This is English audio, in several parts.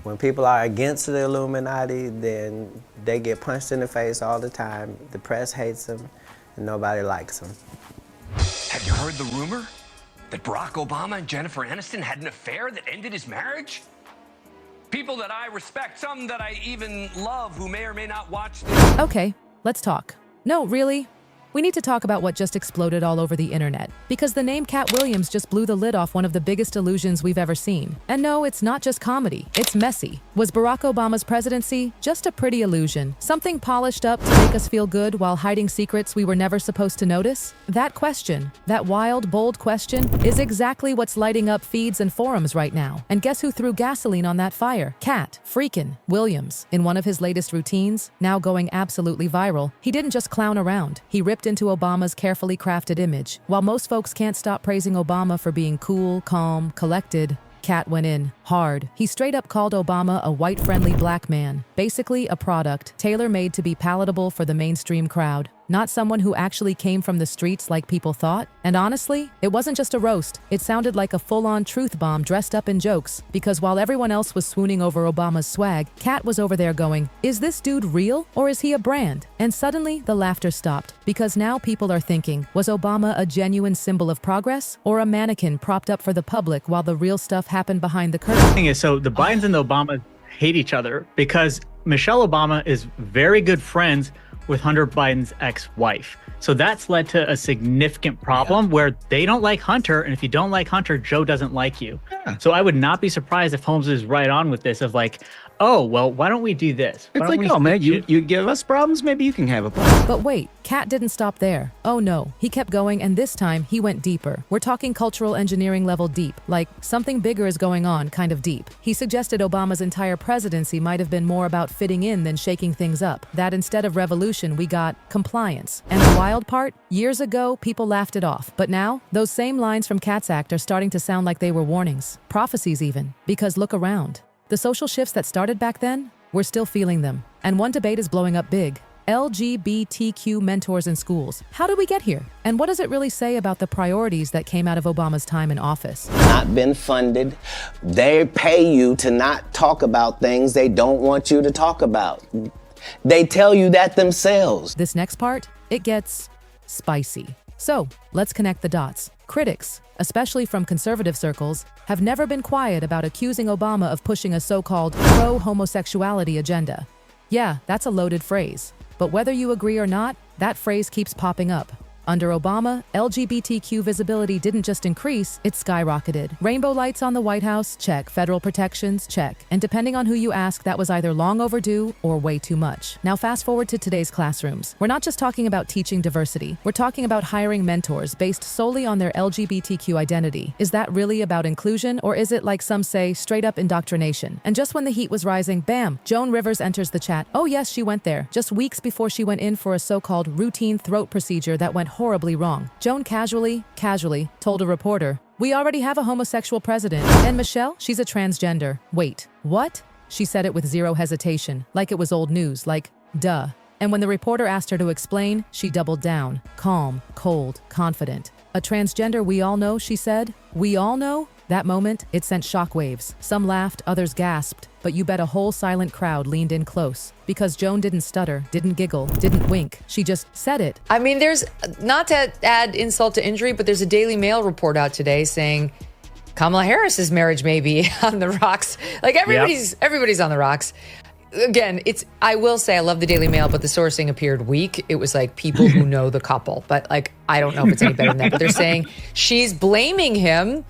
When people are against the Illuminati, then they get punched in the face all the time. The press hates them, and nobody likes them. Have you heard the rumor that Barack Obama and Jennifer Aniston had an affair that ended his marriage? People that I respect, some that I even love, who may or may not watch this. Okay, let's talk. No, really? We need to talk about what just exploded all over the internet, because the name Katt Williams just blew the lid off one of the biggest illusions we've ever seen. And no, it's not just comedy, it's messy. Was Barack Obama's presidency just a pretty illusion? Something polished up to make us feel good while hiding secrets we were never supposed to notice? That question, that wild, bold question, is exactly what's lighting up feeds and forums right now. And guess who threw gasoline on that fire? Katt freakin' Williams. In one of his latest routines, now going absolutely viral, he didn't just clown around. He ripped into Obama's carefully crafted image. While most folks can't stop praising Obama for being cool, calm, collected, Katt went in hard. He straight up called Obama a white-friendly black man, basically a product tailor-made to be palatable for the mainstream crowd, not someone who actually came from the streets like people thought. And honestly, it wasn't just a roast. It sounded like a full-on truth bomb dressed up in jokes, because while everyone else was swooning over Obama's swag, Katt was over there going, "Is this dude real or is he a brand?" And suddenly the laughter stopped, because now people are thinking, was Obama a genuine symbol of progress or a mannequin propped up for the public while the real stuff happened behind the curtain? The thing is, so the Bidens and the Obamas hate each other because Michelle Obama is very good friends with Hunter Biden's ex-wife. So that's led to a significant problem where they don't like Hunter, and if you don't like Hunter, Joe doesn't like you. So I would not be surprised if Holmes is right on with this of like, oh, well, why don't we do this? It's like, oh man, you give us problems, maybe you can have a problem. But wait, Katt didn't stop there. Oh no, he kept going, and this time he went deeper. We're talking cultural engineering level deep, like something bigger is going on kind of deep. He suggested Obama's entire presidency might have been more about fitting in than shaking things up. That instead of revolution, we got compliance. And the wild part, years ago, people laughed it off. But now, those same lines from Katt's act are starting to sound like they were warnings. Prophecies even. Because look around. The social shifts that started back then, we're still feeling them. And one debate is blowing up big. LGBTQ mentors in schools. How did we get here? And what does it really say about the priorities that came out of Obama's time in office? Not been funded. They pay you to not talk about things they don't want you to talk about. They tell you that themselves. This next part, it gets spicy. So, let's connect the dots. Critics, especially from conservative circles, have never been quiet about accusing Obama of pushing a so-called pro-homosexuality agenda. Yeah, that's a loaded phrase. But whether you agree or not, that phrase keeps popping up. Under Obama, LGBTQ visibility didn't just increase, it skyrocketed. Rainbow lights on the White House? Check. Federal protections? Check. And depending on who you ask, that was either long overdue or way too much. Now fast forward to today's classrooms. We're not just talking about teaching diversity. We're talking about hiring mentors based solely on their LGBTQ identity. Is that really about inclusion, or is it, like some say, straight up indoctrination? And just when the heat was rising, bam, Joan Rivers enters the chat. Oh yes, she went there. Just weeks before she went in for a so-called routine throat procedure that went horribly wrong. Joan casually told a reporter, "We already have a homosexual president. And Michelle, she's a transgender." Wait, what? She said it with zero hesitation, like it was old news, like, duh. And when the reporter asked her to explain, she doubled down, calm, cold, confident. "A transgender we all know," she said. "We all know?" That moment, it sent shockwaves. Some laughed, others gasped, but you bet a whole silent crowd leaned in close. Because Joan didn't stutter, didn't giggle, didn't wink. She just said it. I mean, there's, not to add insult to injury, but there's a Daily Mail report out today saying Kamala Harris's marriage may be on the rocks. Like everybody's on the rocks. Again, I will say I love the Daily Mail, but the sourcing appeared weak. It was like people who know the couple, but like, I don't know if it's any better than that. But they're saying she's blaming him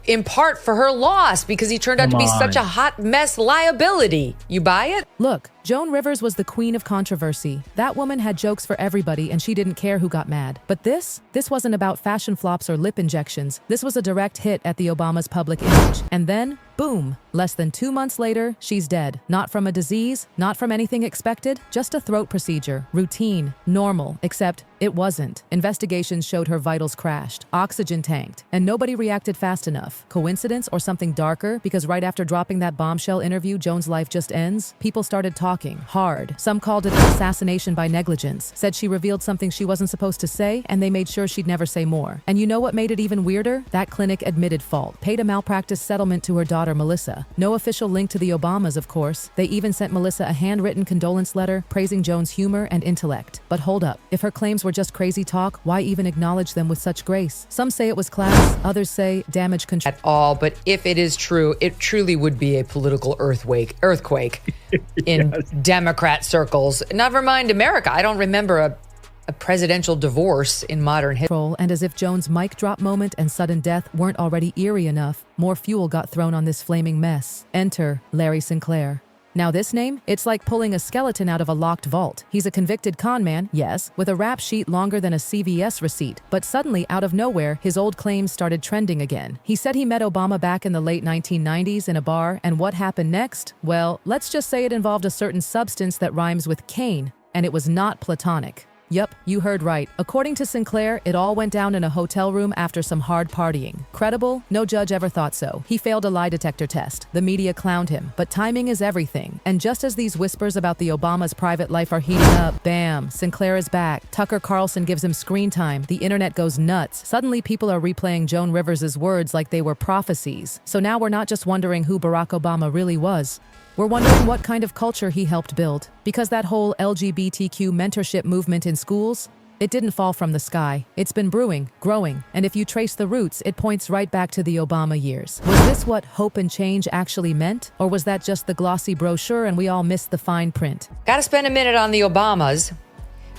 in part for her loss because he turned out to be such a hot mess liability. You buy it? Look, Joan Rivers was the queen of controversy. That woman had jokes for everybody and she didn't care who got mad. But this wasn't about fashion flops or lip injections. This was a direct hit at the Obama's public image. And then, boom, less than 2 months later, she's dead. Not from a disease, not from anything expected, just a throat procedure. Routine, normal, except it wasn't. Investigations showed her vitals crashed, oxygen tanked, and nobody reacted fast enough. Coincidence or something darker? Because right after dropping that bombshell interview, Joan's life just ends? People started talking shocking, hard. Some called it an assassination by negligence, said she revealed something she wasn't supposed to say, and they made sure she'd never say more. And you know what made it even weirder? That clinic admitted fault, paid a malpractice settlement to her daughter Melissa. No official link to the Obamas, of course. They even sent Melissa a handwritten condolence letter praising Joan's humor and intellect. But hold up, if her claims were just crazy talk, why even acknowledge them with such grace? Some say it was class, others say damage control. At all, but if it is true, it truly would be a political earthquake in Yes. Democrat circles. Never mind America. I don't remember a presidential divorce in modern history. And as if Joan's mic drop moment and sudden death weren't already eerie enough, more fuel got thrown on this flaming mess. Enter Larry Sinclair. Now this name, it's like pulling a skeleton out of a locked vault. He's a convicted con man, yes, with a rap sheet longer than a CVS receipt. But suddenly, out of nowhere, his old claims started trending again. He said he met Obama back in the late 1990s in a bar, and what happened next? Well, let's just say it involved a certain substance that rhymes with cane, and it was not platonic. Yup, you heard right. According to Sinclair, it all went down in a hotel room after some hard partying. Credible? No judge ever thought so. He failed a lie detector test. The media clowned him. But timing is everything. And just as these whispers about the Obamas' private life are heating up, bam, Sinclair is back. Tucker Carlson gives him screen time. The internet goes nuts. Suddenly people are replaying Joan Rivers' words like they were prophecies. So now we're not just wondering who Barack Obama really was. We're wondering what kind of culture he helped build. Because that whole LGBTQ mentorship movement in schools, it didn't fall from the sky. It's been brewing, growing, and if you trace the roots, it points right back to the Obama years. Was this what hope and change actually meant? Or was that just the glossy brochure and we all missed the fine print? Gotta spend a minute on the Obamas,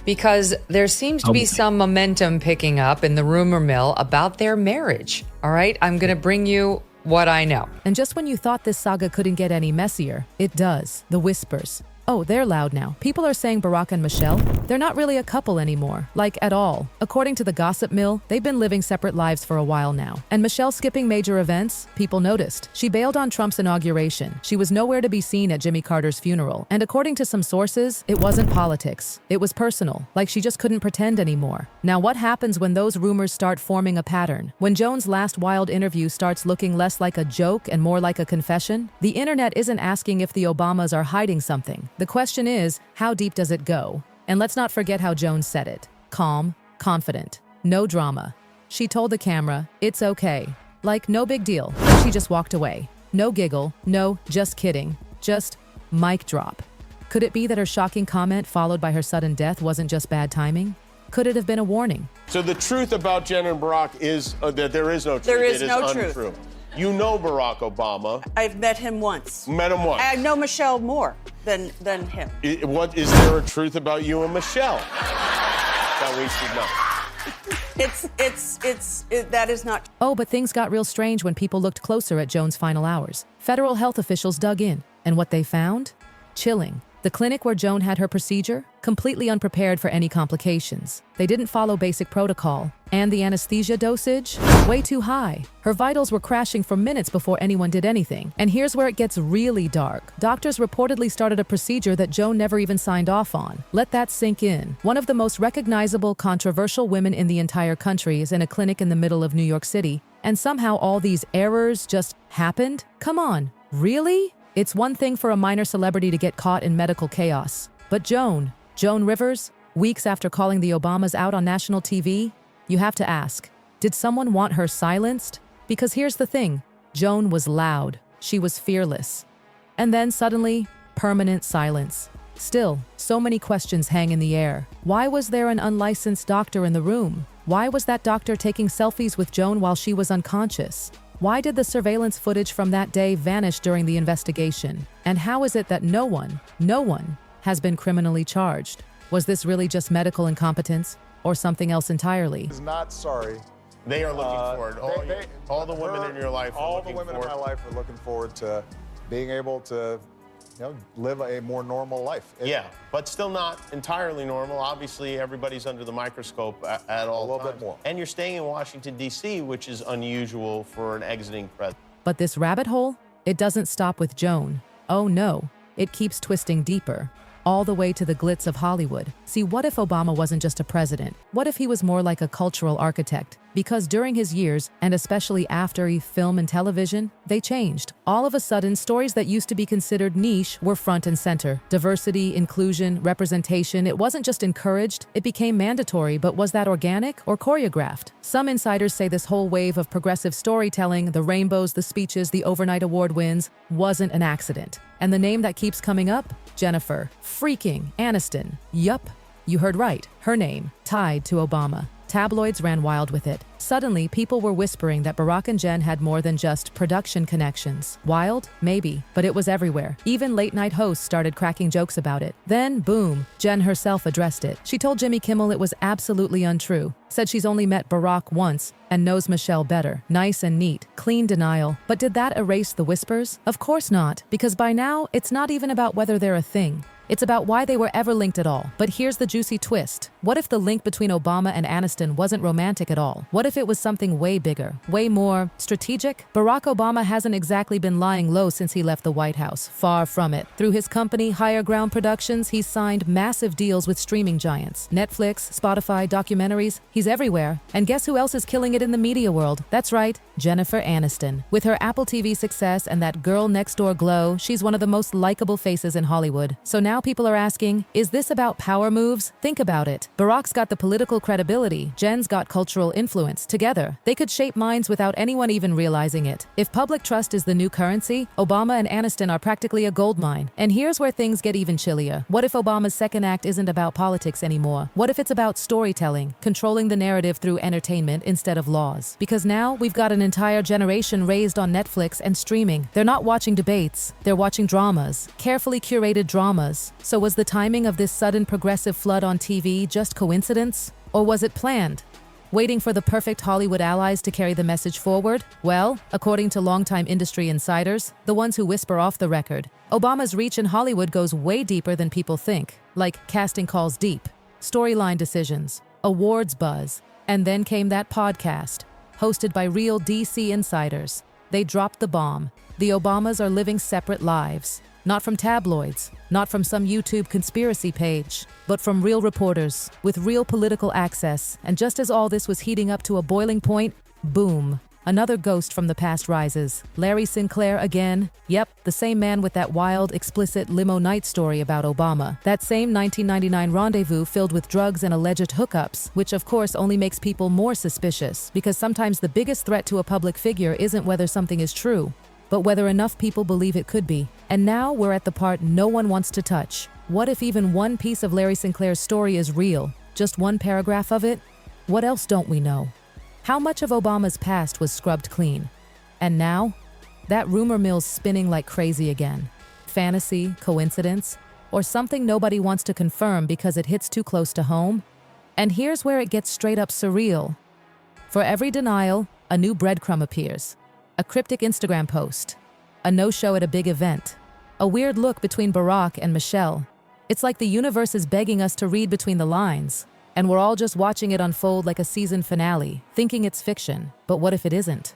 because there seems to be some momentum picking up in the rumor mill about their marriage. All right, I'm gonna bring you what I know. And just when you thought this saga couldn't get any messier, it does. The whispers. Oh, they're loud now. People are saying Barack and Michelle, they're not really a couple anymore. Like, at all. According to the gossip mill, they've been living separate lives for a while now. And Michelle skipping major events, people noticed. She bailed on Trump's inauguration. She was nowhere to be seen at Jimmy Carter's funeral. And according to some sources, it wasn't politics. It was personal. Like she just couldn't pretend anymore. Now, what happens when those rumors start forming a pattern? When Joan's last wild interview starts looking less like a joke and more like a confession? The internet isn't asking if the Obamas are hiding something. The question is, how deep does it go? And let's not forget how Joan said it. Calm, confident, no drama. She told the camera, it's okay. Like, no big deal. And she just walked away. No giggle, no, just kidding. Just mic drop. Could it be that her shocking comment followed by her sudden death wasn't just bad timing? Could it have been a warning? So the truth about Jen and Barack is that there is no truth. There is It no untrue. truth. You know Barack Obama. I've met him once. Met him once. I know Michelle more than him. What is there a truth about you and Michelle that we should know? That is not. Oh, but things got real strange when people looked closer at Joan's final hours. Federal health officials dug in, and what they found? Chilling. The clinic where Joan had her procedure, completely unprepared for any complications. They didn't follow basic protocol. And the anesthesia dosage? Way too high. Her vitals were crashing for minutes before anyone did anything. And here's where it gets really dark. Doctors reportedly started a procedure that Joan never even signed off on. Let that sink in. One of the most recognizable, controversial women in the entire country is in a clinic in the middle of New York City. And somehow all these errors just happened? Come on, really? It's one thing for a minor celebrity to get caught in medical chaos. But Joan Rivers, weeks after calling the Obamas out on national TV, you have to ask, did someone want her silenced? Because here's the thing, Joan was loud. She was fearless. And then suddenly, permanent silence. Still, so many questions hang in the air. Why was there an unlicensed doctor in the room? Why was that doctor taking selfies with Joan while she was unconscious? Why did the surveillance footage from that day vanish during the investigation? And how is it that no one has been criminally charged? Was this really just medical incompetence or something else entirely? Is not sorry. They are looking forward. All the women in your life are looking forward. All the women in my life are looking forward to being able to, live a more normal life. Yeah, but still not entirely normal. Obviously, everybody's under the microscope at all times. A little bit more. And you're staying in Washington, D.C., which is unusual for an exiting president. But this rabbit hole, it doesn't stop with Joan. Oh no, it keeps twisting deeper. All the way to the glitz of Hollywood. See, what if Obama wasn't just a president? What if he was more like a cultural architect? Because during his years, and especially after film and television, they changed. All of a sudden, stories that used to be considered niche were front and center. Diversity, inclusion, representation, it wasn't just encouraged, it became mandatory, but was that organic or choreographed? Some insiders say this whole wave of progressive storytelling, the rainbows, the speeches, the overnight award wins, wasn't an accident. And the name that keeps coming up? Jennifer freaking Aniston. Yup, you heard right, her name, tied to Obama. Tabloids ran wild with it. Suddenly, people were whispering that Barack and Jen had more than just production connections. Wild? Maybe, but it was everywhere. Even late-night hosts started cracking jokes about it. Then, boom, Jen herself addressed it. She told Jimmy Kimmel it was absolutely untrue. Said she's only met Barack once and knows Michelle better. Nice and neat, clean denial. But did that erase the whispers? Of course not, because by now, it's not even about whether they're a thing. It's about why they were ever linked at all. But here's the juicy twist. What if the link between Obama and Aniston wasn't romantic at all? What if it was something way bigger, way more strategic? Barack Obama hasn't exactly been lying low since he left the White House. Far from it. Through his company, Higher Ground Productions, he's signed massive deals with streaming giants. Netflix, Spotify, documentaries. He's everywhere. And guess who else is killing it in the media world? That's right, Jennifer Aniston. With her Apple TV success and that girl next door glow, she's one of the most likable faces in Hollywood. So now people are asking, is this about power moves? Think about it. Barack's got the political credibility, Jen's got cultural influence. Together, they could shape minds without anyone even realizing it. If public trust is the new currency, Obama and Aniston are practically a gold mine. And here's where things get even chillier. What if Obama's second act isn't about politics anymore? What if it's about storytelling, controlling the narrative through entertainment instead of laws? Because now we've got an entire generation raised on Netflix and streaming. They're not watching debates, they're watching dramas, carefully curated dramas. So was the timing of this sudden progressive flood on TV just coincidence? Or was it planned? Waiting for the perfect Hollywood allies to carry the message forward? Well, according to longtime industry insiders, the ones who whisper off the record, Obama's reach in Hollywood goes way deeper than people think, like casting calls deep, storyline decisions, awards buzz, and then came that podcast, hosted by real DC insiders. They dropped the bomb. The Obamas are living separate lives. Not from tabloids, not from some YouTube conspiracy page, but from real reporters with real political access. And just as all this was heating up to a boiling point, boom, another ghost from the past rises. Larry Sinclair again. Yep, the same man with that wild, explicit limo night story about Obama. That same 1999 rendezvous filled with drugs and alleged hookups, which of course only makes people more suspicious, because sometimes the biggest threat to a public figure isn't whether something is true, but whether enough people believe it could be. And now we're at the part no one wants to touch. What if even one piece of Larry Sinclair's story is real? Just one paragraph of it? What else don't we know? How much of Obama's past was scrubbed clean? And now? That rumor mill's spinning like crazy again. Fantasy, coincidence, or something nobody wants to confirm because it hits too close to home? And here's where it gets straight up surreal. For every denial, a new breadcrumb appears. A cryptic Instagram post, a no-show at a big event, a weird look between Barack and Michelle. It's like the universe is begging us to read between the lines, and we're all just watching it unfold like a season finale, thinking it's fiction. But what if it isn't?